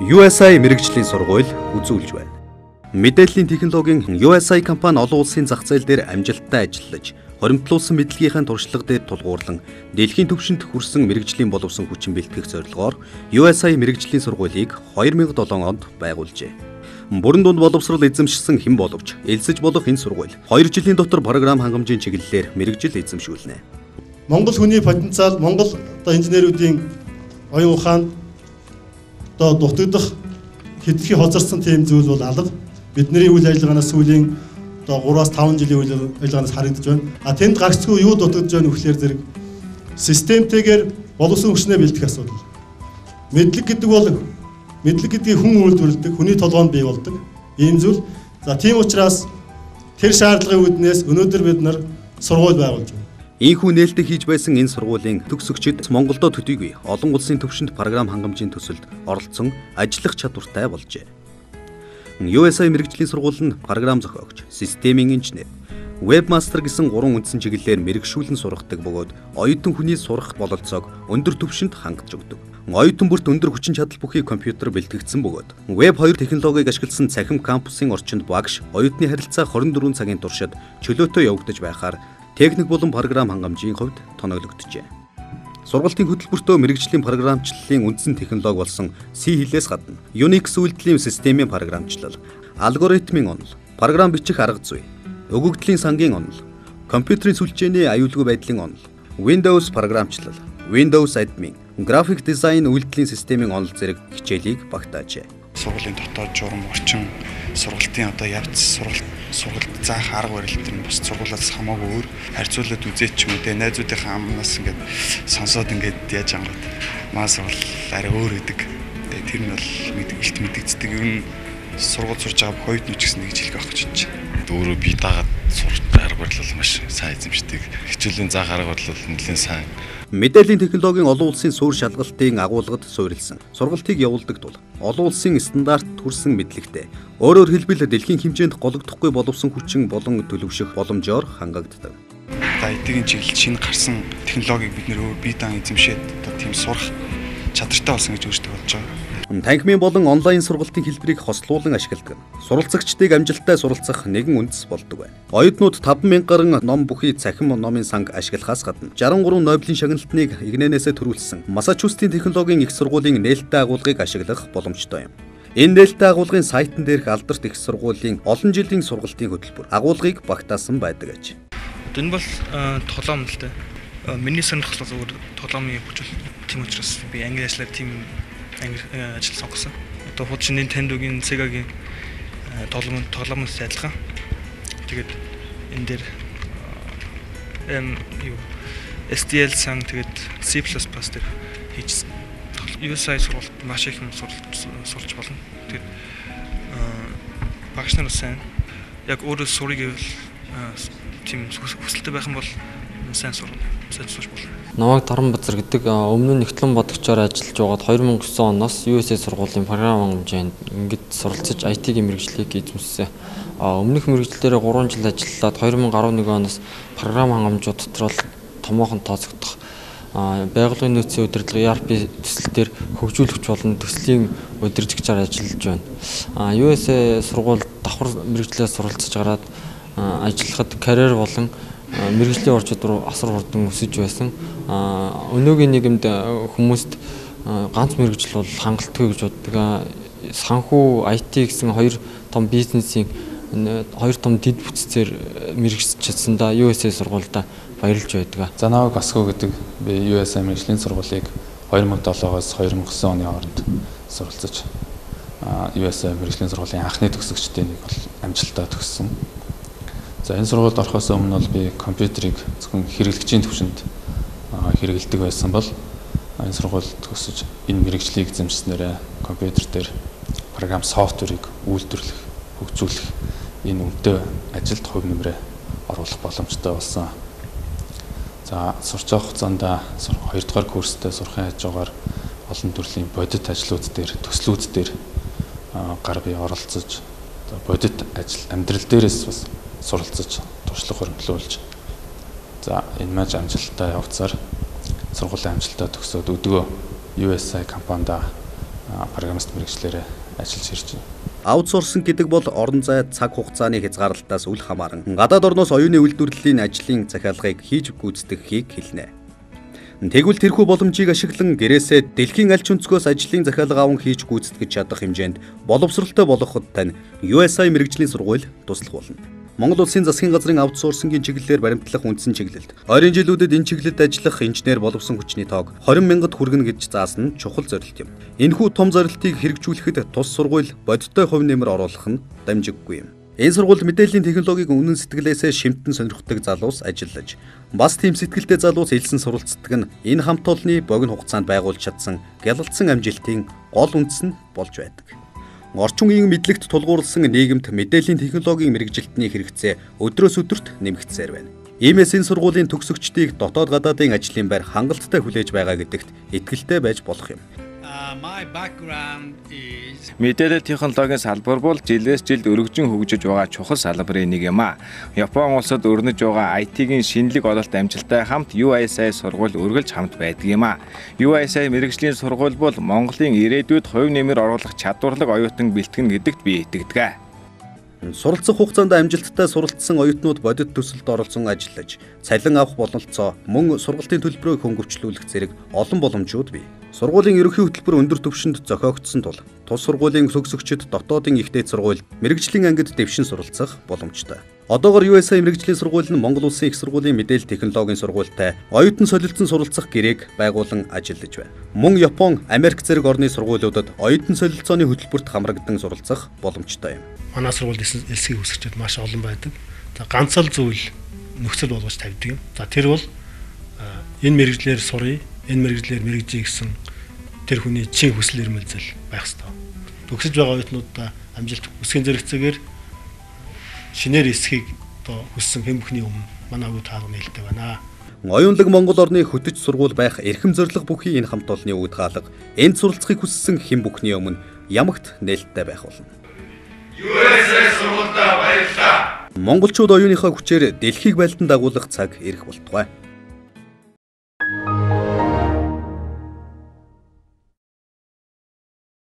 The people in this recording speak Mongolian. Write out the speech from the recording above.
USI мэрэгжлийн сургууль үзүүлж байна. Мэдээллийн технологийн USI компани олон улсын зах зээл дээр амжилттай ажиллаж, хоримтлуулсан мэдлэгийнхээ туршлага дээр тулгуурлан дэлхийн түвшинд хүрсэн мэрэгжлийн боловсон хүчин бэлтгэх зорилгоор USI мэрэгжлийн сургуулийг 2007 онд байгуулжээ. Бүрэн дунд боловсрол эзэмшсэн хэн боловч элсэж болох энэ сургууль 2 жилийн дотор програм хангамжийн чиглэлээр мэрэгжил эзэмшүүлнэ. Монгол хүний потенциал, Монгол инженеруудын оюун ухаанд дутагдах хэдхэн хоцорсон тийм зүйл бол алга. Бидний үйл ажиллагаанаас сүүлийн 3-5 жилийн үйл ажиллагаанаас харагдаж байна. Тэнд гагцгүй юу дутагдж байна вөхлөөр зэрэг системтэйгээр боловсон хүчнээ бэлтгэх асуудал. Мэдлэг гэдгийг хүн үйлдвэрлэдэг, хүний толгойд бий болдог. Ийм зүйл. Тийм учраас тэр шаардлагын үүднээс өнөөдөр бид нар сургууль байгуулж байна. Ийхүү нээлттэй хийж байсан энэ сургуулийн төгсөгчид Монголдо төдийгүй олон улсын түвшинд програм хангамжийн төсөлд оролцсон ажиллах чадвартай болжээ. USI мэрэгжлийн сургууль нь програм зохиогч, системийн инженер, вебмастер гэсэн 3 үндсэн чиглэлээр мэрэгшүүлэн сургадаг бөгөөд оюутан хүний сурах бололцоог өндөр түвшинд хангаж өгдөг. Оюутан бүрт өндөр хүчин чадал бүхий компьютер бэлтгэгдсэн бөгөөд Web 2 технологиг ашигласан цахим кампусын орчинд багш оюутны харилцаа 24 цагийн туршид чөлөөтэй явагдаж байхаар техник болон програм хангамжийн хувьд тоноглогджээ. Сургалтын хөтөлбөртөө мэрэгжлийн програмчлалын үндсэн технологи болсон C хэлээс гадна Unix үйлдвэрлэлийн системийн програмчлал, алгоритмын онол, програм бичих арга зүй, өгөгдлийн сангийн онол, компьютерийн сүлжээний аюулгүй байдлын онол, Windows програмчлал, Windows admin, график дизайн үйлдвэрлэлийн системийн онол зэрэг хичээлийг багтаажээ. Сургуулийн дотоод журам орчин, сургалтын явц сургалт заах арга барил нь бас сургуулиас хамаагүй өөр харьцуулаад үзээч ч юм уу те найзуудынхаа амнаас ингээд сонсоод ингээд яаж ангууд маа сургал арай өөр гэдэг. Тэр нь бол илт мэдэгддэг. Ер нь сургууль сурж байгаа бүх оюутнууд ч гэсэн нэг жилг авах гэж байна. Өөрөө би дагаад сурах арга барил бол маш сайн эзэмшдэг. Хичээлийн заах арга барил бол нэлээд сайн. Мэдээллийн технологийн олон улсын суурь шалгалтын агуулгад суурилсан сургалтыг явуулдаг тул олон улсын стандарт хүрсэн мэдлэгтэй. Өөрөөр хэлбэл дэлхийн хэмжээнд гологдохгүй боловсон хүчин болон төлөвшөх боломжоор хангагддаг. IT-ийн чиглэл шинэ гарсан технологиг бид нэр бие даан эзэмшээд тийм сурах чадвартай болсон гэж өөртөө бодож байгаа. Танхимын болон онлайн сургалтын хэлбэрийг хослуулан ашигладаг. Суралцагчдыг амжилттай суралцах нэгэн үндэс болдог байна. Оюутнууд 5,000 гаруй ном бүхий цахим номын санг ашиглахаас гадна 63 Нобелийн шагналтныг игнэнээсээ төрүүлсэн Массачусетийн технологийн их сургуулийн нээлттэй агуулгыг ашиглах боломжтой юм. Энэ нээлттэй агуулгын сайтн дээрх алдарт их сургуулийн олон жилийн сургалтын хөтөлбөр агуулгыг багтаасан байдаг аж. Энэ бол тоглоом л дээ. Миний сонирхол зөвхөн тоглоомын хүчил тийм учраас би англи ажиллаар тийм ажил сонгосон. Одоо хуучин Nintendo-гийн, Sega-гийн тоглоомоос адилхан. Тэгээд энэ дээр STL сан тэгээд C++ дээр хийжсэн. USI сургалт маш их юм сурч болно. Тэгээд багш нар сайн яг өөрөө сурыг гэвэл тийм хүсэлтэй байх юм бол сайн сурч болно. Намайг Таранбазар гэдэг өмнө нь Нэгтлэн бодогчоор ажиллаж байгаад 2009 оноос USI сургуулийн програм хангамжинд ингээд суралцж IT-ийн мэрэгжлийг эзэмшсэн. Өмнөх мэрэгжлээрээ 3 жил ажиллаад 2011 оноос програм хангамжууд дотор томоохон тооцогдох байгууллагын нөөцийн удирдлага ERP төсөл дээр хөгжүүлэгч болон төслийн удирдагчаар ажиллаж байна. USI сургууль давхар мэрэгжлээс суралцж гараад ажиллахад карьер болон мэрэгжлийн ур чадвар асар хурдан өсөж байсан. Өнөөгийн нийгэмд хүмүүст ганц мэрэгжил бол хангалтгүй гэж боддог. Санхүү IT гэсэн хоёр том бизнесийн хоёр том дэд бүтцээр мэрэгжиж чадсандаа USI сургуультай баярлж байдаг. Занаваг Асгуу гэдэг би USI мэрэгжлийн сургуулийг 2007-оос 2009 оны хооронд суралцаж USI мэрэгжлийн сургуулийн анхны төгсөгчдийн нэг бол амжилттай төгссөн. За энэ сургуульд орохоос өмнө бол би компьютерийг зөвхөн хэрэглэгчийн түвшинд хэрэгэлдэг байсан бол энэ сургуульд төгсөж энэ мэрэгжлийг эзэмшснээрээ компьютер дээр програм софтверийг үйлдвэрлэх, хөгжүүлэх энэ үнэтэй ажилд хувь нэмрээ оруулах боломжтой болсон. За сурч авах хугацаанд 2 дугаар курстэй сурахын хажуугаар олон төрлийн бодит ажлууд дээр, төслүүд дээр гар бие оролцож бодит ажил амьдрал дээрээс бас суралцж, туршлага хөрөнгөлүүлж. За энэ маш амжилттай явцаар сургуулийн амжилттай төгсөөд өдгөө USI компанид программист мэргэжлэрээ ажиллаж ирж байна. Аутсорсинг гэдэг бол орон зай, цаг хугацааны хязгаарлалтаас үл хамааран гадаад орноос оюуны үйлдвэрлэлийн ажлын захиалгыг хийж гүйцэтгэхийг хэлнэ. Тэгвэл тэрхүү боломжийг ашиглан гэрээсээ дэлхийн аль ч өнцгөөс ажлын захиалга аван хийж гүйцэтгэж чадах хэмжээнд боловсролтой болгоход тань USI мэргэжлийн сургууль туслах болно. Монгол Улсын засгийн газрын аутсорсингийн чиглэлээр баримтлах үндсэн чиглэлд ойрын жилүүдэд энэ чиглэлд ажиллах инженер боловсон хүчний тоог 20 мянгад хүргэнэ гэж заасан нь чухал зорилт юм. Энэхүү том зорилтыг хэрэгжүүлэхэд тус сургууль бодиттой хувь нэмэр оруулах нь дамжиггүй юм. Энэ сургуульд мэдээллийн технологиг үнэн сэтгэлээсээ шимтэн сонирхдаг залуус ажиллаж, бас тийм сэтгэлтэй залуус элсэн суралцдаг нь энэ хамт олонны богино хугацаанд байгуулж чадсан гялалзсан амжилтын гол үндэс нь болж байдаг. Орчин үеийн мэдлэгт тулгуурласан нийгэмд мэдээллийн технологийн мэрэгжилтний хэрэгцээ өдрөөс өдөрт нэмэгдсээр байна. Иймээс энэ сургуулийн төгсөгчдийг дотоод гадаадын ажлын байр хангалттай хүлээж байгаа гэдэгт итгэлтэй байж болох юм. Мэдээлэл технологийн салбар бол жилээс жилд өргөжин хөгжиж байгаа чухал салбарын нэг юм а. Япон улсад өрнөж байгаа IT-ийн шинэлэг ололт амжилттай хамт USI сургууль үргэлж хамт байдаг юм а. USI мэргэжлийн сургууль бол Монголын ирээдүйд хувь нэмэр оруулах чадварлаг оюутан бэлтгэн гэдэгт би итгэдэг. Суралцах хугацаанд амжилттай суралцсан оюутнууд бодит төсөлд оролцсон ажиллаж, цалин авах бололцоо, мөн сургалтын төлбөрийг хөнгөвчлүүлэх зэрэг олон боломжууд бий. Сургуулийн ерөнхий хөтөлбөр өндөр түвшинд зохиогдсон тул тус сургуулийн төгсөгчид дотоодын ихтэй сургууль, мэргэжлийн ангид дэвшин суралцах боломжтой. Одоогоор USI мэргэжлийн сургууль нь Монгол Улсын их сургуулийн мэдээлэл технологийн сургуультай оюутан солилцсон суралцах гэрээг байгуулан ажиллаж байна. Мөн Япон, Америк зэрэг орны сургуулиудад оюутан солилцооны хөтөлбөрт хамрагдан суралцах боломжтой юм. Манай сургуульд элсгийн хүсэгчид маш олон байдаг. За ганцаар зүйл нөхцөл болгож тавьдаг юм. За тэр бол энэ мэргэжлэр сурыг, энэ мэргэжлэр мэргэжье гэсэн тэр хүний чин хүсэл эрмэлзэл байх ёстой. Төгсөж байгаа оюутнуудаа амжилт хүсгийн зэрэгцээгээр шинээр эсхийг одоо хүссэн хэн бүхний өмнө манай өвд хаалга нээлттэй байна. Оюунлаг Монгол орны хөтөч сургууль байх эрхэм зориг бүхий энэ хамт олонны өвд хаалга энд суралцахыг хүссэн хэн бүхний өмнө ямагт нээлттэй байх болно. USI сургуультай баярлалаа. Монголчууд оюуныхаа хүчээр дэлхийг байлдан дагуулах цаг ирэх болтугай.